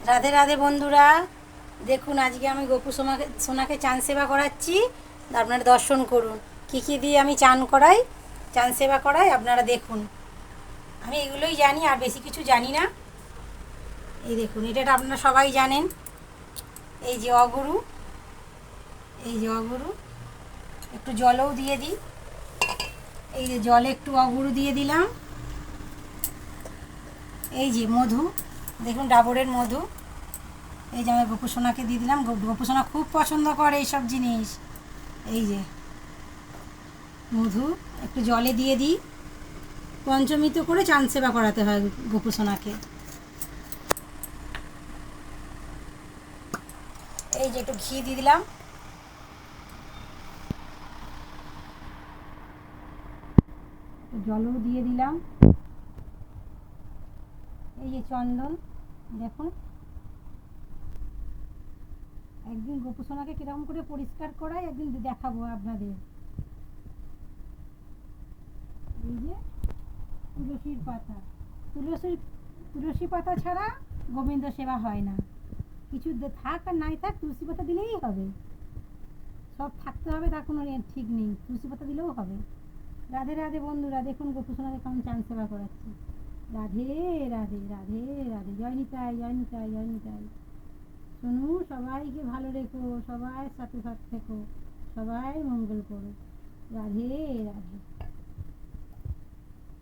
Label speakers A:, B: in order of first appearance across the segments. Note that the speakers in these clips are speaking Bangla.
A: রাধে রাধে বন্ধুরা, দেখুন আজকে আমি গোপু সোনাকে চান সেবা করাচ্ছি। আপনারা দর্শন করুন কী কী দিয়ে আমি চান সেবা করাই আপনারা দেখুন। আমি এগুলোই জানি, আর বেশি কিছু জানি না। এই দেখুন, এটা আপনারা সবাই জানেন। এই যে অগুরু, একটু জলও দিয়ে দিই। এই যে জলে একটু অগুরু দিয়ে দিলাম। এই যে মধু, দেখুন ডাবরের মধু, এই যে আমি গোপু সোনাকে দিয়ে দিলাম। গোপু সোনা খুব পছন্দ করে এইসব জিনিস। এই যে মধু একটু জলে দিয়ে দিই। পঞ্চমৃত করে চান সেবা করাতে হয় গোপু সোনাকে। এই যে একটু ঘি দিয়ে দিলাম। জলও দিয়ে দিলাম। এই যে চন্দন, দেখুন একদিন গোপু সোনাকে কিরকম করে পরিষ্কার করাই একদিন দেখাবো আপনাদের। এই যে তুলসীর পাতা, তুলসী পাতা ছাড়া গোবিন্দ সেবা হয় না। কিছু থাক আর নাই থাক, তুলসী পাতা দিলেই হবে। সব থাকতে হবে তার কোনো ঠিক নেই, তুলসী পাতা দিলেও হবে। রাধে রাধে বন্ধুরা, দেখুন গোপু সোনাকে কেমন চান সেবা করাচ্ছি। রাধে রাধে রাধে রাধে, জয় নিতাই, জয় নিতাই, জয় নিতাই। শোনো, সবাইকে ভালো রেখো, সবাই সাথে সাথে থেকো, সবাই মঙ্গল করো। রাধে রাধে।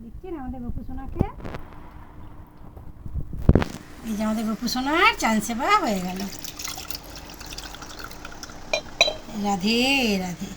A: দেখছেন আমাদের গোপু সোনাকে? এই যে আমাদের গোপু সোনার চান সেবা হয়ে গেল। রাধে রাধে।